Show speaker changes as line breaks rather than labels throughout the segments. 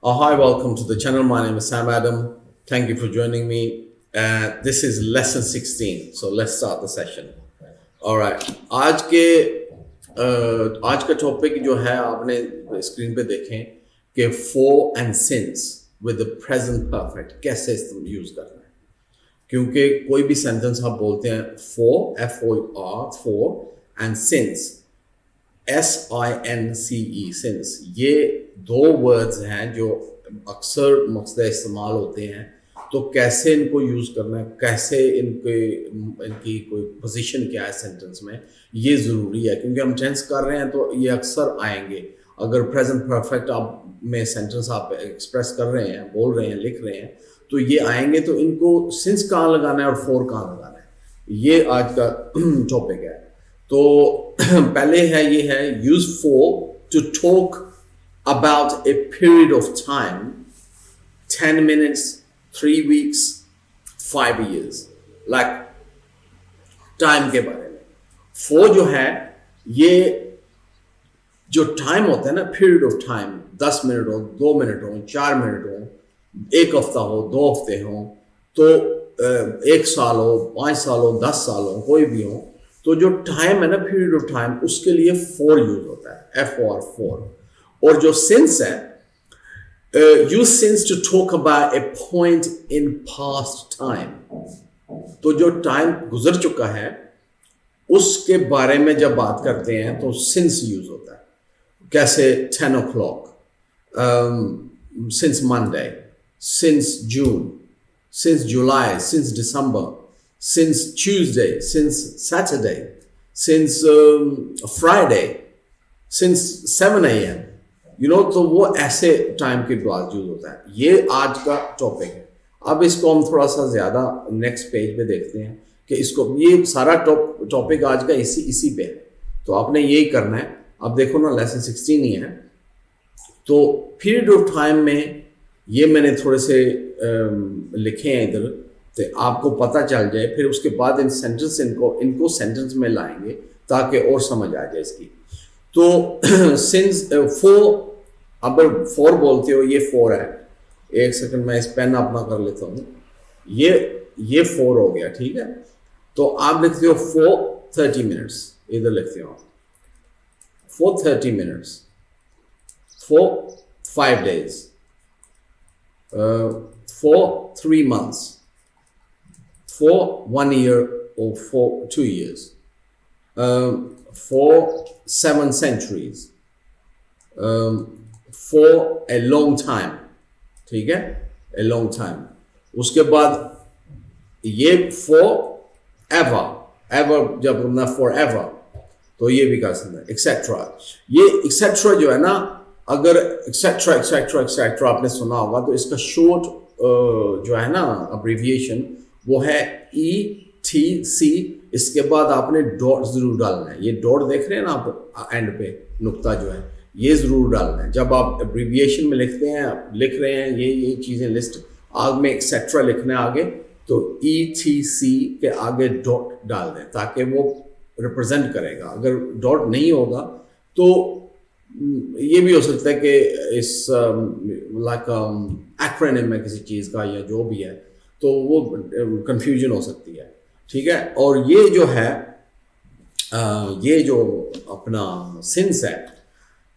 Hi, welcome to the channel. My name is Sam Adam. Thank you for joining me. This is lesson 16. So let's start the session. All right. आज का topic जो है आपने screen पे देखें कि for and since with the present perfect कैसे use करना है, क्योंकि कोई भी सेंटेंस आप बोलते हैं for FOR for and since SINCE since, ये दो वर्ड्स हैं जो अक्सर मकसद इस्तेमाल होते हैं। तो कैसे इनको यूज़ करना है, कैसे इनकी कोई पोजीशन क्या है सेंटेंस में, ये ज़रूरी है, क्योंकि हम टेंस कर रहे हैं तो ये अक्सर आएंगे। अगर प्रेजेंट परफेक्ट आप में सेंटेंस आप एक्सप्रेस कर रहे हैं, बोल रहे हैं, लिख रहे हैं, तो ये आएंगे। तो इनको सिंस कहाँ लगाना है और फोर कहाँ लगाना है, ये आज का टॉपिक है। तो पहले है ये है use for to talk about a period of time, 10 minutes, 3 weeks, 5 years, like time के बारे में। फोर जो है ये जो टाइम होता है ना, पीरियड ऑफ टाइम, 10 मिनट हो, 2 मिनट हो, 4 मिनट हो, 1 हफ्ता हो, 2 हफ्ते हो, तो 1 साल हो, 5 साल हो, 10 साल हो, कोई भी हो, तो जो टाइम है ना, पीरियड ऑफ टाइम, उसके लिए फोर यूज होता है, FOR फोर। और जो सिंस है, use since to talk about A point in past time. तो जो टाइम गुजर चुका है उसके बारे में जब बात करते हैं तो सिंस यूज होता है। कैसे 10 o'clock, since Monday, since June, since July, since December, since Tuesday, since Saturday, since Friday, since 7 a.m. तो वो ऐसे टाइम के बाद यूज होता है। ये आज का टॉपिक है। अब इसको हम थोड़ा सा ज्यादा नेक्स्ट पेज पे देखते हैं कि इसको, ये सारा टॉपिक आज का इसी पे है। तो आपने यही करना है। अब देखो ना, लेसन 16 ही है। तो पीरियड ऑफ टाइम में ये मैंने थोड़े से लिखे हैं इधर, तो आपको पता चल जाए। फिर उसके बाद इन सेंटेंस इनको सेंटेंस में लाएंगे ताकि और समझ आ जाए इसकी। तो सिंस फोर, अगर फोर बोलते हो, ये फोर है। एक सेकंड मैं इस पेन अपना कर लेता हूँ। ये फोर हो गया, ठीक है। तो आप लिखते हो for 30 minutes, इधर लिखते हो for 30 minutes, for 5 days, for 3 months, for 1 year or for 2 years, for 7 centuries, for a long time, ठीक है, a long time। उसके बाद ये for ever, ever जब हमने forever, तो ये भी कर सकते हैं, एक्सेट्रा। ये एक्सेट्रा जो है ना, अगर एक्सेट्रा आपने सुना होगा, तो इसका शॉर्ट जो है ना अब्रीविएशन, वो है ETC। इसके बाद आपने डॉट जरूर डालना है। ये डॉट देख रहे हैं ना आप एंड पे, नुक्ता जो है, ये जरूर डालना है। जब आप एब्रीविएशन में लिखते हैं, लिख रहे हैं ये चीजें लिस्ट, आग में एक्सेट्रा लिखना है आगे, तो ETC के आगे डॉट डाल दें ताकि वो रिप्रेजेंट करेगा। अगर डॉट नहीं होगा तो ये भी हो सकता है कि इस लाइक एक्रोनिम है किसी चीज़ का या जो भी है, तो वो कंफ्यूजन हो सकती है, ठीक है। और ये जो है ये जो अपना सिंस है,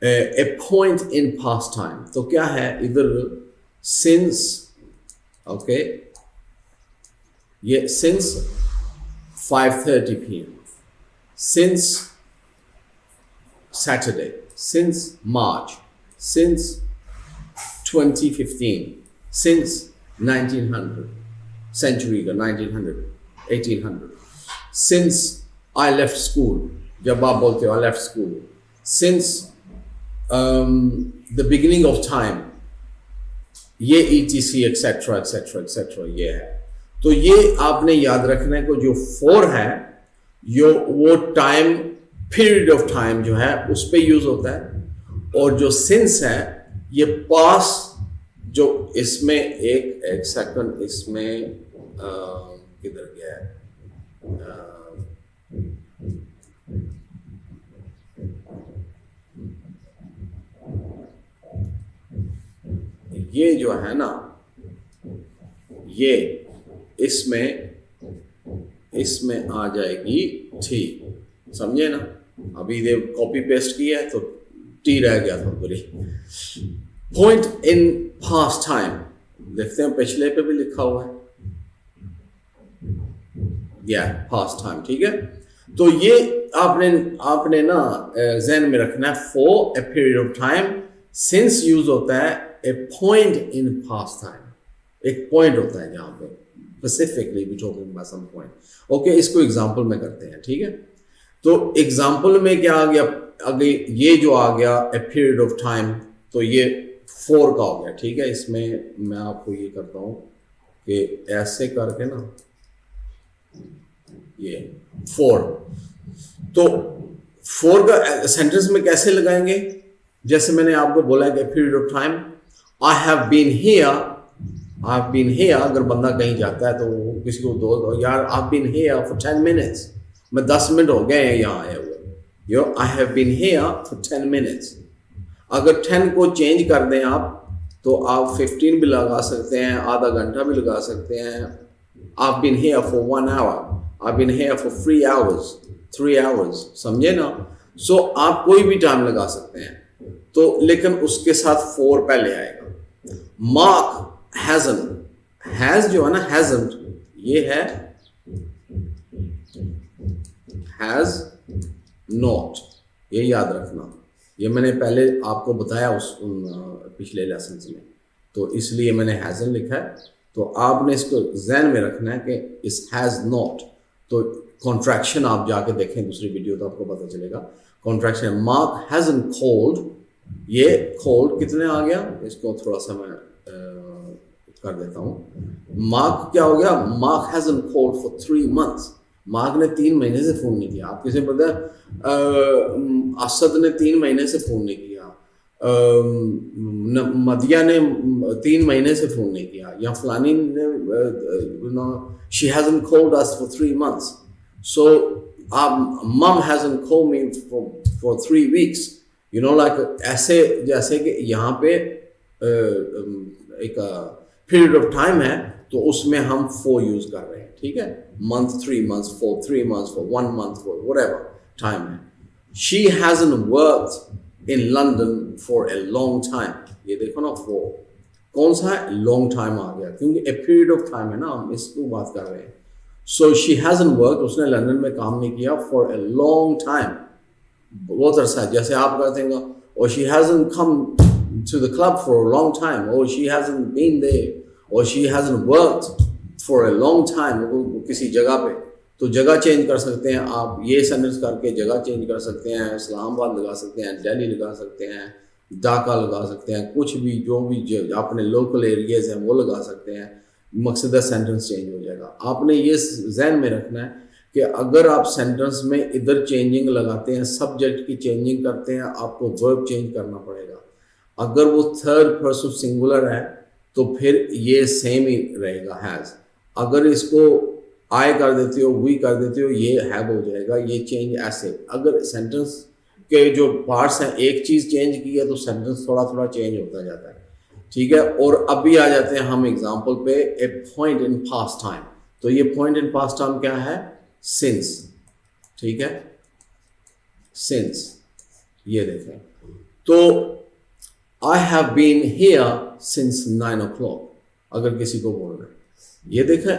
a point in past time, तो क्या है इधर सिंस, ओके, ये since 5:30 p.m, since Saturday, since March, since 2015, since 1900, century का 1900, 1800, since I left school, जब आप बोलते हो I left school, since the beginning of time, ये ETC etc etc etc ये है। तो ये आपने याद रखना है कि जो फोर है वो टाइम, पीरियड ऑफ टाइम जो है उस पर यूज होता है। और जो सिंस है ये पास, जो इसमें एक सेकंड, इसमें किधर गया है, ये जो है ना, ये इसमें आ जाएगी थी, समझे ना। अभी ये कॉपी पेस्ट किया है तो टी रह गया था पूरी। पॉइंट इन पास्ट टाइम, देखते हैं पिछले पे भी लिखा हुआ है, या पास्ट टाइम, ठीक है। तो ये आपने ना ज़हन में रखना है, for a period of time, since use होता है a point in past time, एक पॉइंट होता है जहां पे specifically we talking about some point. Okay, इसको एग्जांपल में करते हैं, ठीक है। तो एग्जांपल में क्या आ गया, अगर ये जो आ गया ए पीरियड ऑफ टाइम, तो ये 4 का हो गया, ठीक है। इसमें मैं आपको ये करता हूं कि ऐसे करके ना, ये 4, तो 4 का सेंटेंस में कैसे लगाएंगे, जैसे मैंने आपको बोला कि period of time, I have been here, अगर बंदा कहीं जाता है तो किसी को दो यार, I have been here for 10 minutes, मैं 10 मिनट हो गए हैं यहाँ आए हुए, yo I have been here for 10 minutes. अगर 10 को चेंज कर दें आप, तो आप 15 भी लगा सकते हैं, आधा घंटा भी लगा सकते हैं। I have been here for 1 hour, I have been here for 3 hours, समझे ना। सो आप कोई भी टाइम लगा सकते हैं, तो लेकिन उसके साथ 4 पहले आएगा। मार्क हैजंट, हैज जो है ना, हैजंट ये है, हैज नॉट, ये याद रखना, ये मैंने पहले आपको बताया पिछले लेसन में, तो इसलिए मैंने हैजंट लिखा है। तो आपने इसको ज़हन में रखना है कि इस हैज नॉट, तो कॉन्ट्रैक्शन आप जाके देखें दूसरी वीडियो तो आपको पता चलेगा। कॉन्ट्रैक्शन, मार्क हैजंट कोल्ड, ये कोल्ड कितने आ गया, इसको थोड़ा सा मैं कर देता हूँ। मार्क क्या हो गया, mark hasn't cold for 3 months, mark ने 3 महीने से फ़ोन नहीं किया। आप किसे पता है, असद ने 3 महीने से फ़ोन नहीं किया, मदिया ने 3 महीने से फ़ोन नहीं किया, या फलानी ने, she hasn't called us for 3 months, सो मम hasn't called me for 3 weeks, you know, like ऐसे, जैसे कि यहाँ पे एक पीरियड ऑफ टाइम है, तो उसमें हम 4 यूज कर रहे हैं, ठीक है। Month 3 months, for 3 months, for 1 month, for whatever time है। She hasn't worked in London for a long time, ये देखो ना, for कौन सा है, long time आ गया, क्योंकि a period of time है ना, हम इसको बात कर रहे हैं। So she hasn't worked, उसने लंदन में काम नहीं किया for a long time, बहुत अरसा है। जैसे आप कहते हैं, or she hasn't come to the club for a long time, or she hasn't been there, or she hasn't worked for a long time, किसी जगह पे, तो जगह चेंज कर सकते हैं आप, ये सेंटेंस करके जगह चेंज कर सकते हैं, इस्लामाबाद लगा सकते हैं, दिल्ली लगा सकते हैं, ढाका लगा सकते हैं, कुछ भी जो भी अपने लोकल एरियाज हैं वो लगा सकते हैं, मकसद सेंटेंस चेंज हो जाएगा। आपने ये जहन में रखना है कि अगर आप सेंटेंस में इधर चेंजिंग लगाते हैं, सब्जेक्ट की चेंजिंग करते हैं, आपको वर्ब चेंज करना पड़ेगा। अगर वो 3rd पर्सन सिंगुलर है तो फिर ये सेम ही रहेगा, हैज़। अगर इसको आई कर देते हो, वी कर देते हो, ये हैव हो जाएगा, ये चेंज ऐसे। अगर सेंटेंस के जो पार्ट्स हैं, एक चीज़ चेंज की है तो सेंटेंस थोड़ा थोड़ा चेंज होता जाता है, ठीक है। और अभी आ जाते हैं हम एग्जाम्पल पे, ए पॉइंट इन पास्ट टाइम। तो ये पॉइंट इन पास्ट टाइम क्या है, सिंस, ठीक है, सिंस, ये देखें। तो I have been here since 9 o'clock, अगर किसी को बोल रहे हैं, ये देखें,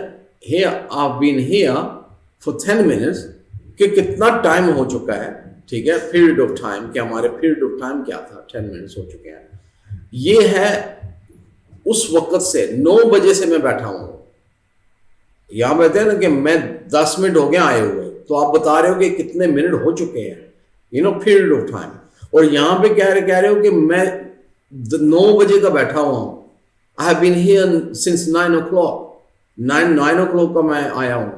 here I have been here for 10 minutes, कि कितना टाइम हो चुका है, ठीक है। पीरियड ऑफ टाइम, कि हमारे पीरियड ऑफ टाइम क्या था, 10 minutes हो चुके हैं। ये है उस वक्त से, 9 बजे से मैं बैठा हूँ। यहाँ कहते हैं ना कि मैं 10 मिनट हो गया आए हुए, तो आप बता रहे हो कि कितने मिनट हो चुके हैं, you know, period of time. और यहाँ पे कह रहे हो कि मैं 9 बजे का बैठा हुआ हूँ, I have been here since 9 o'clock, 9 o'clock का मैं आया हूँ।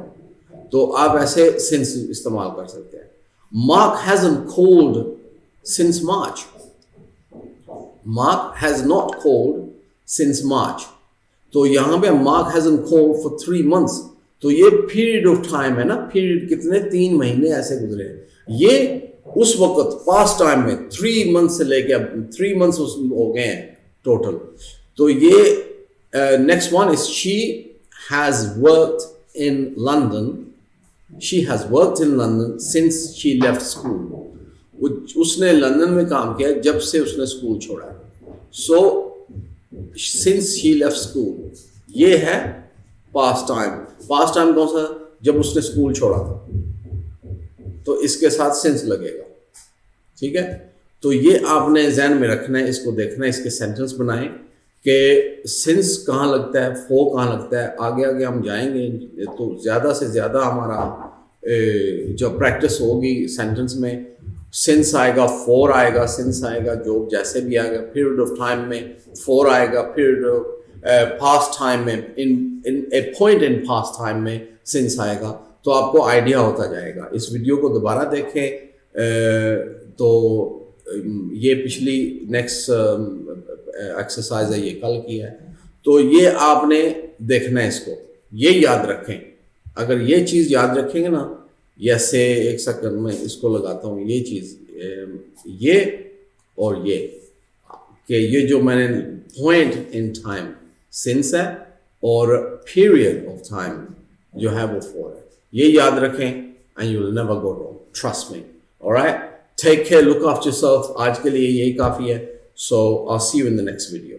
तो आप ऐसे सिंस इस्तेमाल कर सकते हैं। Mark hasn't called since March, mark has not called since मार्च। तो यहाँ पे mark hasn't called for 3 months, तो ये पीरियड ऑफ टाइम है ना, पीरियड कितने, 3 महीने ऐसे गुजरे। ये उस वक्त पास्ट टाइम में 3 months से लेके अब 3 months हो गए हैं टोटल। तो ये next one is she has worked in London, she has worked in London since she left school. उसने लंदन में काम किया जब से उसने स्कूल छोड़ा। So since she left school, ये है पास्ट टाइम। पास्ट टाइम कौन सा? जब उसने स्कूल छोड़ा था, तो इसके साथ सिंस लगेगा। ठीक है, तो ये आपने जहन में रखना है, इसको देखना है, इसके सेंटेंस बनाएं कि सिंस कहाँ लगता है, फॉर कहाँ लगता है। आगे आगे हम जाएंगे तो ज़्यादा से ज़्यादा हमारा जो प्रैक्टिस होगी सेंटेंस में, सिंस आएगा, फॉर आएगा, सिंस आएगा, जो जैसे भी आएगा। पीरियड ऑफ टाइम में फॉर आएगा, पीरियड ऑफ पास्ट टाइम में, इन ए पॉइंट इन पास्ट टाइम में सिंस आएगा। तो आपको आइडिया होता जाएगा। इस वीडियो को दोबारा देखें तो ये पिछली नेक्स्ट एक्सरसाइज है, ये कल की है। तो ये आपने देखना है, इसको ये याद रखें। अगर ये चीज़ याद रखेंगे ना, जैसे एक सेकंड में इसको लगाता हूँ, ये चीज़ ये और ये कि ये जो मैंने पॉइंट इन टाइम सिंस है और पीरियड ऑफ टाइम जो है वो फॉर है। ये याद रखें and you will never go wrong, trust me. Alright, take care, look after yourself. आज के लिए यही काफ़ी है। So I will see you in the next video.